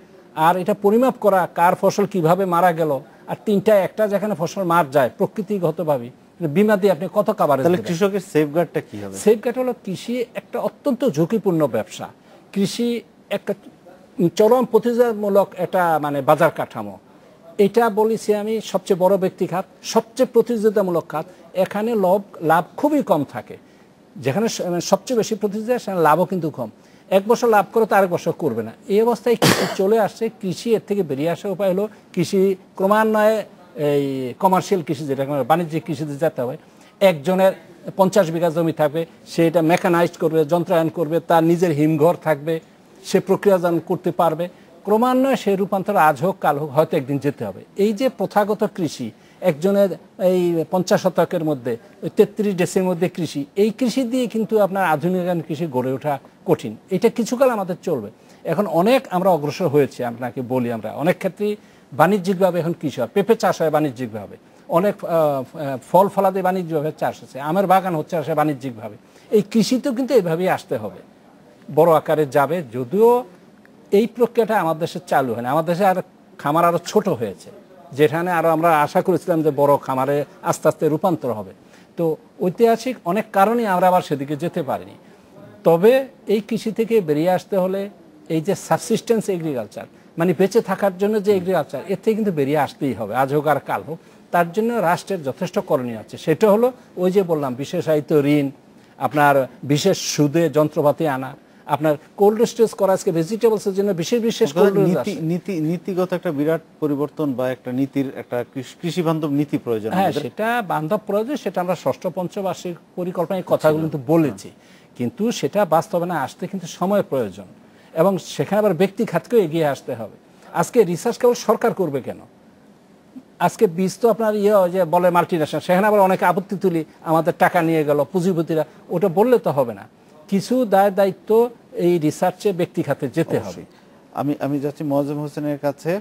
আর এটা পরিমাপ করা কার ফসল কিভাবে মারা গেল, আর 3টা একটা যেখানে ফসল মার যায় প্রকৃতিগতভাবে, বীমা দিয়ে আপনি কত কাভারেজ দেবেন? তাহলে কৃষকের সেফগার্ডটা কি হবে? সেফগার্ড হলো কৃষি একটা অত্যন্ত ঝুঁকিপূর্ণ ব্যবসা। কৃষি একটা চরম প্রতিযোগিতামূলক একটা মানে বাজার কাঠামো। এটা বলেছি আমি সবচেয়ে বড় ব্যক্তি খাত, সবচেয়ে প্রতিযোগিতামূলক খাত। এখানে লাভ খুবই কম থাকে। যেখানে সবচেয়ে বেশি প্রতিযোগিতা সেখানে লাভও কিন্তু কম। 1 বছর লাভ করে তো আরেক বছর করবে না। এই অবস্থায় কৃষি চলে আসছে। কৃষি এর থেকে বেরিয়ে আসার উপায় হলো কৃষি ক্রমান্বয়ে এই কমার্শিয়াল কৃষি, যেটা বাণিজ্যিক কৃষিতে যেতে হবে। একজনের 50 বিঘা জমি থাকবে, সে এটা মেকানাইজড করবে, যন্ত্রায়ন করবে, তার নিজের হিমঘর থাকবে, সে প্রক্রিয়াজাত করতে পারবে। ক্রমান্বয়ে সে রূপান্তর আজ হোক কাল হোক হয়তো একদিন যেতে হবে। এই যে প্রথাগত কৃষি, একজনের এই 50 শতকের মধ্যে 33 ডেসির মধ্যে কৃষি, এই কৃষি দিয়ে কিন্তু আপনার আধুনিকায়ন কৃষি গড়ে ওঠা কঠিন। এটা কিছুকাল আমাদের চলবে। এখন অনেক আমরা অগ্রসর হয়েছি, আপনাকে বলি আমরা অনেক ক্ষেত্রেই বাণিজ্যিকভাবে এখন কৃষি হয়, পেঁপে চাষ হয় বাণিজ্যিকভাবে, অনেক ফল ফলাদি বাণিজ্যিকভাবে চাষ হচ্ছে, আমের বাগান হচ্ছে আসে বাণিজ্যিকভাবে। এই কৃষিতেও কিন্তু এইভাবেই আসতে হবে, বড় আকারে যাবে। যদিও এই প্রক্রিয়াটা আমার দেশে চালু হয় না, আমার দেশে আর খামার আরও ছোট হয়েছে, যেখানে আরও আমরা আশা করেছিলাম যে বড় খামারে আস্তে আস্তে রূপান্তর হবে। তো ঐতিহাসিক অনেক কারণেই আমরা আবার সেদিকে যেতে পারিনি। তবে এই কৃষি থেকে বেরিয়ে আসতে হলে এই যে সাবসিস্টেন্স এগ্রিকালচার, মানে বেঁচে থাকার জন্য যে এগ্রিকালচার, এর থেকে কিন্তু বেরিয়ে আসতেই হবে, আজ হোক আর কাল হোক। তার জন্য রাষ্ট্রের যথেষ্ট করণীয় আছে। সেটা হলো ওই যে বললাম, বিশেষায়িত ঋণ, আপনার বিশেষ সুদে যন্ত্রপাতি আনা, আপনার কোল্ড স্টোরেজ করা। আজকে ভেজিটেবলসের জন্য বিশেষ কোল্ড নীতিগত একটা বিরাট পরিবর্তন বা একটা নীতির, একটা কৃষি বান্ধব নীতি প্রয়োজন। হ্যাঁ, সেটা বান্ধব প্রয়োজন, সেটা আমরা ষষ্ঠ পঞ্চবার্ষিক পরিকল্পনায় কথাগুলো কিন্তু বলেছি, কিন্তু সেটা বাস্তবায়নে আসতে কিন্তু সময় প্রয়োজন, এবং সেখানে আবার ব্যক্তি খাতকেও এগিয়ে আসতে হবে। আজকে রিসার্চ কেবল সরকার করবে কেন? আজকে বীজ তো আপনার যে বলে মাল্টিনেশনাল, সেখানে আবার অনেকে আপত্তি তুলি, আমাদের টাকা নিয়ে গেল পুঁজিপতিরা, ওটা বললে তো হবে না। কিছু দায়িত্ব এই রিসার্চে ব্যক্তি খাতে যেতে হবে। আমি যাচ্ছি মোয়াজ্জেম হোসেনের কাছে।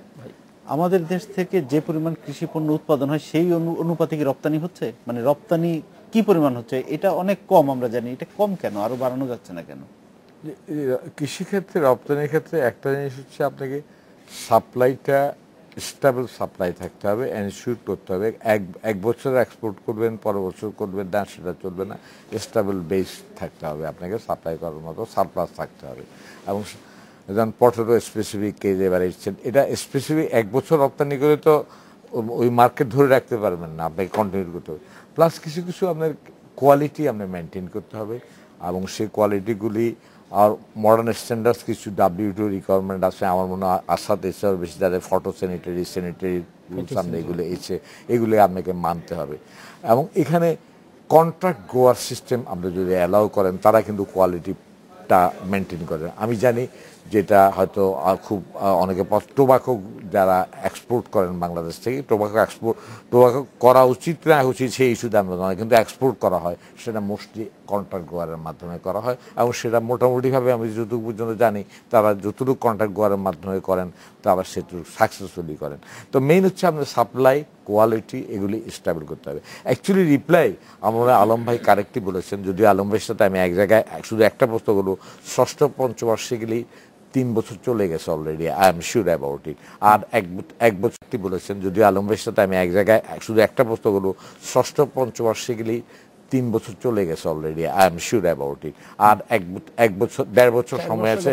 আমাদের দেশ থেকে যে পরিমাণ কৃষি পণ্য উৎপাদন হয় সেই অনুপাতে কি রপ্তানি হচ্ছে? মানে রপ্তানি কি পরিমাণ হচ্ছে? এটা অনেক কম, আমরা জানি। এটা কম কেন? আরো বাড়ানো যাচ্ছে না কেন? কৃষিক্ষেত্রে, রপ্তানির ক্ষেত্রে একটা জিনিস হচ্ছে, আপনাকে সাপ্লাইটা স্টেবল সাপ্লাই থাকতে হবে, এনশিওর করতে হবে। এক বছর এক্সপোর্ট করবেন, পরের বছর করবেন না, সেটা চলবে না। স্টেবল বেস থাকতে হবে, আপনাকে সাপ্লাই করার মতো সারপ্লাস থাকতে হবে। এবং যেমন পটেটো স্পেসিফিক কেজ এবারে এটা স্পেসিফিক এক বছর রপ্তানি করে তো ওই মার্কেট ধরে রাখতে পারবেন না, আপনাকে কন্টিনিউ করতে হবে। প্লাস কিছু কিছু আপনার কোয়ালিটি আপনার মেনটেন করতে হবে, এবং সেই কোয়ালিটিগুলি আর মডার্ন স্ট্যান্ডার্ডস কিছু WTO রিকোয়ারমেন্ট আছে, আমার মনে হয় আসাদ এছাড়াও বেশি, যাদের ফটো স্যানিটারি রুলস আমরা এগুলো আপনাকে মানতে হবে। এবং এখানে কন্ট্রাক্ট গোয়ার সিস্টেম আমরা যদি অ্যালাউ করেন, তারা কিন্তু কোয়ালিটিটা মেনটেন করেন। আমি জানি যেটা হয়তো খুব অনেকে টোবাকো যারা এক্সপোর্ট করেন বাংলাদেশ থেকে, টোবাকো করা উচিত না উচিত সেই ইস্যুতে আমরা নয়, কিন্তু এক্সপোর্ট করা হয়, সেটা মোস্টলি কন্ট্রাক্ট গোয়ারের মাধ্যমে করা হয়। এবং সেটা মোটামুটিভাবে আমি যতটুকু পর্যন্ত জানি, তারা যতটুকু কন্ট্রাক্ট গোয়ারের মাধ্যমে করেন, তারা সেটুকু সাকসেসফুলি করেন। তো মেইন হচ্ছে আপনার সাপ্লাই, কোয়ালিটি, এগুলি স্টেবল করতে হবে। অ্যাকচুয়ালি রিপ্লাই আমরা আলম ভাই কারেক্টলি বলেছেন, যদিও আলম ভাইয়ের সাথে আমি এক জায়গায় শুধু একটা প্রশ্ন করবো, ষষ্ঠ পঞ্চবার্ষিকী 3 বছর চলে গেছে already, I am sure about it. আর এক বছরটি বলেছেন, যদিও আলম ভাইয়ের সাথে আমি এক জায়গায় শুধু একটা প্রশ্ন করবো, ষষ্ঠ পঞ্চবার্ষিকী 3 বছর চলে গেছে already, I am sure about it. আর এক বছর 1.5 বছর সময় আছে,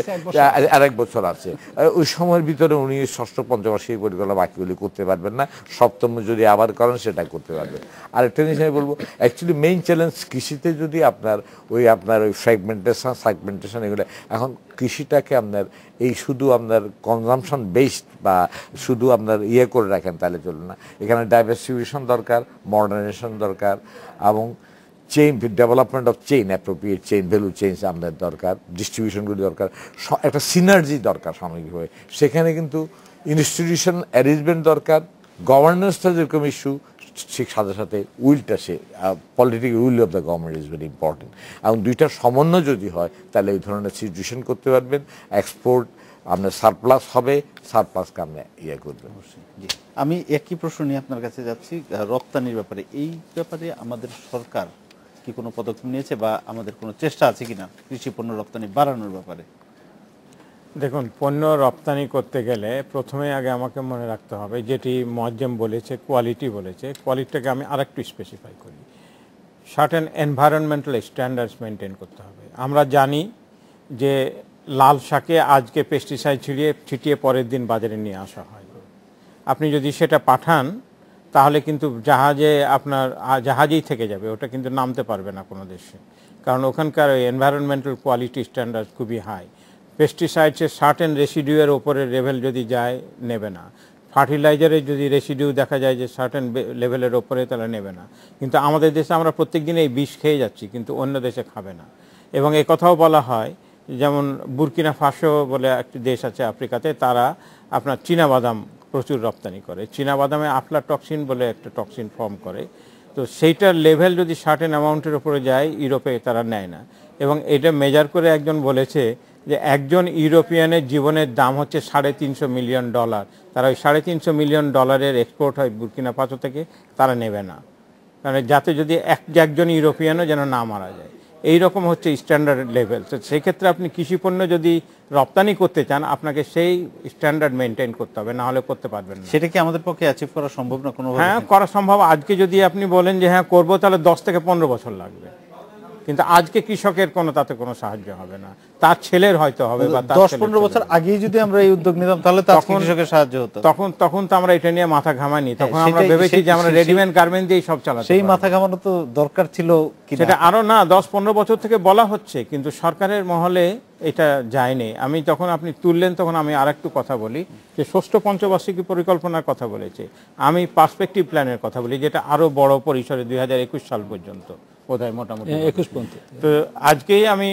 আর 1 বছর আছে। ওই সময়ের ভিতরে উনি ষষ্ঠ পঞ্চবার্ষিকী পরিকল্পনা বাকিগুলি করতে পারবেন না, সপ্তম যদি আবার করেন সেটা করতে পারবেন। আর একটা জিনিস আমি বলবো, অ্যাকচুয়ালি মেইন চ্যালেঞ্জ কৃষিতে যদি আপনার ওই ফ্র্যাগমেন্টেশন এগুলো, এখন কৃষিটাকে আপনার এই শুধু আপনার কনজামশন বেসড বা শুধু আপনার করে রাখেন, তাহলে চলবে না। এখানে ডাইভার্সিফিকেশন দরকার, মডার্নাইজেশন দরকার, এবং development of chain, appropriate chain, value chain আমাদের দরকার, ডিস্ট্রিবিউশনগুলি দরকার, একটা সিনার্জি দরকার সামগ্রিকভাবে। সেখানে কিন্তু ইনস্টিটিউশন অ্যারেঞ্জমেন্ট দরকার, গভর্নেন্সটা যেরকম ইস্যু, ঠিক সাথে সাথে উইলটা, সে political will of the government is very important. এবং দুইটার সমন্বয় যদি হয়, তাহলে এই ধরনের সিচুয়েশন করতে পারবেন। এক্সপোর্ট আপনার সারপ্লাস হবে, সারপ্লাসকে আপনি করবেন। আমি একই প্রশ্ন নিয়ে আপনার কাছে যাচ্ছি, রপ্তানির ব্যাপারে। এই ব্যাপারে আমাদের সরকার কি কোনো পদক্ষেপ নিয়েছে, বা আমাদের কোনো চেষ্টা আছে কিনা কৃষি পণ্য রপ্তানি বাড়ানোর ব্যাপারে? দেখুন, পণ্য রপ্তানি করতে গেলে প্রথমে আগে আমাকে মনে রাখতে হবে, যেটি মোয়াজ্জেম বলেছে, কোয়ালিটি বলেছে, কোয়ালিটিটাকে আমি আরেকটু স্পেসিফাই করি। সার্টেন এনভায়রনমেন্টাল স্ট্যান্ডার্ডস মেনটেন করতে হবে। আমরা জানি যে লাল শাকে আজকে পেস্টিসাইড ছিটিয়ে পরের দিন বাজারে নিয়ে আসা হয়। আপনি যদি সেটা পাঠান, তাহলে কিন্তু জাহাজেই থেকে যাবে, ওটা কিন্তু নামতে পারবে না কোনো দেশে, কারণ ওখানকার এনভায়রনমেন্টাল কোয়ালিটি স্ট্যান্ডার্ড খুবই হাই। পেস্টিসাইডসের সার্টেন রেসিডিউয়ের ওপরে লেভেল যদি যায়, নেবে না। ফার্টিলাইজারে যদি রেসিডিউ দেখা যায় যে সার্টেন লেভেলের ওপরে, তাহলে নেবে না। কিন্তু আমাদের দেশে আমরা প্রত্যেক দিন এই বিষ খেয়ে যাচ্ছি, কিন্তু অন্য দেশে খাবে না। এবং এই কথাও বলা হয়, যেমন বুরকিনা ফাসো বলে একটি দেশ আছে আফ্রিকাতে, তারা আপনার চীনাবাদাম প্রচুর রপ্তানি করে। চীনাবাদামে আফলাটক্সিন বলে একটা টক্সিন ফর্ম করে, তো সেইটার লেভেল যদি সার্টেন অ্যামাউন্টের উপরে যায়, ইউরোপে তারা নেয় না। এবং এটা মেজার করে একজন বলেছে যে একজন ইউরোপিয়ানের জীবনের দাম হচ্ছে $350 মিলিয়ন। তারা ওই $350 মিলিয়ন এক্সপোর্ট হয় বুরকিনা ফাসো থেকে, তারা নেবে না, কারণ যাতে যদি একজন ইউরোপিয়ানও যেন না মারা যায়। এই রকম হচ্ছে স্ট্যান্ডার্ড লেভেল। তো সেই ক্ষেত্রে আপনি কৃষি পণ্য যদি রপ্তানি করতে চান আপনাকে সেই স্ট্যান্ডার্ড মেনটেন করতে হবে, না হলে করতে পারবেন না। সেটা কি আমাদের পক্ষে অ্যাচিভ করা সম্ভব না কোনো? হ্যাঁ, করা সম্ভব। আজকে যদি আপনি বলেন যে হ্যাঁ করবো, তাহলে 10 থেকে 15 বছর লাগবে, কিন্তু আজকে কৃষকের তাতে কোনো সাহায্য হবে না, তার ছেলের হয়তো হবে, বা 10-15 বছর আগেই যদি আমরা এই উদ্যোগ নিতাম তাহলে তো কৃষকের সাহায্য হতো। তখন তো আমরা এটা নিয়ে মাথা ঘামাইনি, তখন আমরা ভেবেছি যে আমরা রেডিমেড গার্মেন্ট দিয়েই সব চালাতে। সেই মাথা ঘামানো তো দরকার ছিল, সেটা আরো না 10-15 বছর থেকে বলা হচ্ছে, কিন্তু সরকারের মহলে এটা যায়নি। আমি যখন আপনি তুললেন তখন আমি আরেকটু কথা বলি যে ষষ্ঠ পঞ্চবার্ষিকী পরিকল্পনার কথা বলেছে, আমি পার্সপেক্টিভ প্ল্যানের কথা বলি, যেটা আরো বড় পরিসরে 2021 সাল পর্যন্ত বোধহয় মোটামুটি 21 পর্যন্ত। তো আজকেই আমি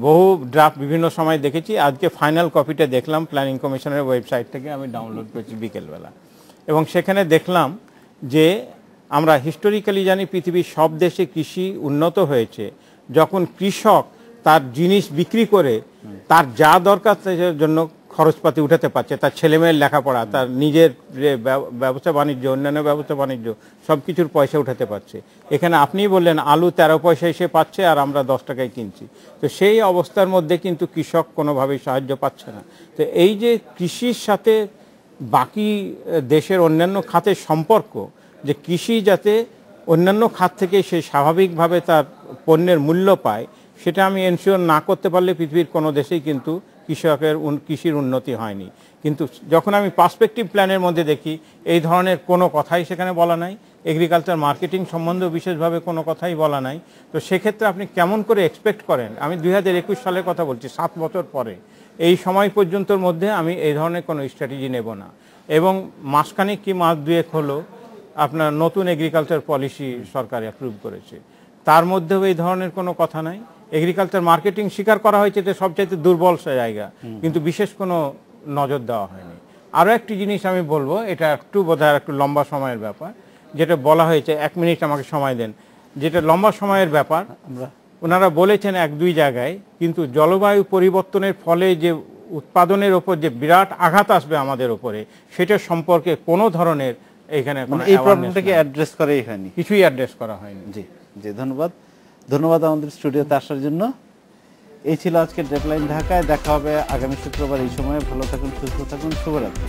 বহু ড্রাফট বিভিন্ন সময় দেখেছি, আজকে ফাইনাল কপিটা দেখলাম প্ল্যানিং কমিশনের ওয়েবসাইট থেকে, আমি ডাউনলোড করেছি বিকেলবেলা, এবং সেখানে দেখলাম যে আমরা হিস্টোরিক্যালি জানি পৃথিবীর সব দেশে কৃষি উন্নত হয়েছে যখন কৃষক তার জিনিস বিক্রি করে তার যা দরকার তার জন্য খরচপাতি উঠাতে পারছে, তার ছেলেমেয়ের লেখাপড়া, তার নিজের ব্যবসা বাণিজ্য, অন্যান্য ব্যবসা বাণিজ্য সব কিছুর পয়সা উঠাতে পারছে। এখানে আপনিই বললেন আলু 13 পয়সা এসে পাচ্ছে আর আমরা 10 টাকায় কিনছি। তো সেই অবস্থার মধ্যে কিন্তু কৃষক কোনোভাবেই সাহায্য পাচ্ছে না। তো এই যে কৃষির সাথে বাকি দেশের অন্যান্য খাতের সম্পর্ক, যে কৃষি যাতে অন্যান্য খাত থেকে সে স্বাভাবিকভাবে তার পণ্যের মূল্য পায়, সেটা আমি এনশিওর না করতে পারলে পৃথিবীর কোনো দেশেই কিন্তু কৃষির উন্নতি হয়নি। কিন্তু যখন আমি পার্সপেক্টিভ প্ল্যানের মধ্যে দেখি এই ধরনের কোনো কথাই সেখানে বলা নাই, এগ্রিকালচার মার্কেটিং সম্বন্ধেও বিশেষভাবে কোনো কথাই বলা নাই। তো সেক্ষেত্রে আপনি কেমন করে এক্সপেক্ট করেন, আমি 2021 সালের কথা বলছি, 7 বছর পরে, এই সময় পর্যন্তর মধ্যে আমি এই ধরনের কোনো স্ট্র্যাটেজি নেব না। এবং মাসখানেক কি মাস দুয়েক হলো আপনার নতুন এগ্রিকালচার পলিসি সরকার অ্যাপ্রুভ করেছে, তার মধ্যেও এই ধরনের কোনো কথা নাই। এগ্রিকালচার মার্কেটিং স্বীকার করা হয়েছে যে সবচাইতে দুর্বল জায়গা, কিন্তু বিশেষ কোনো নজর দেওয়া হয়নি। আরও একটি জিনিস আমি বলবো, এটা একটু বোধহয় একটু লম্বা সময়ের ব্যাপার, যেটা বলা হয়েছে, 1 মিনিট আমাকে সময় দেন, যেটা লম্বা সময়ের ব্যাপার। ওনারা বলেছেন 1-2 জায়গায়, কিন্তু জলবায়ু পরিবর্তনের ফলে যে উৎপাদনের ওপর যে বিরাট আঘাত আসবে আমাদের ওপরে, সেটা সম্পর্কে কোনো ধরনের এখানে এই প্রবলেমটাকে অ্যাড্রেস করাই হয়নি, কিছুই অ্যাড্রেস করা হয়নি। জি জি, ধন্যবাদ আমাদের স্টুডিওতে আসার জন্য। এই ছিল আজকের ডেডলাইন ঢাকায়। দেখা হবে আগামী শুক্রবার এই সময়ে। ভালো থাকুন, সুস্থ থাকুন, শুভরাত্রি।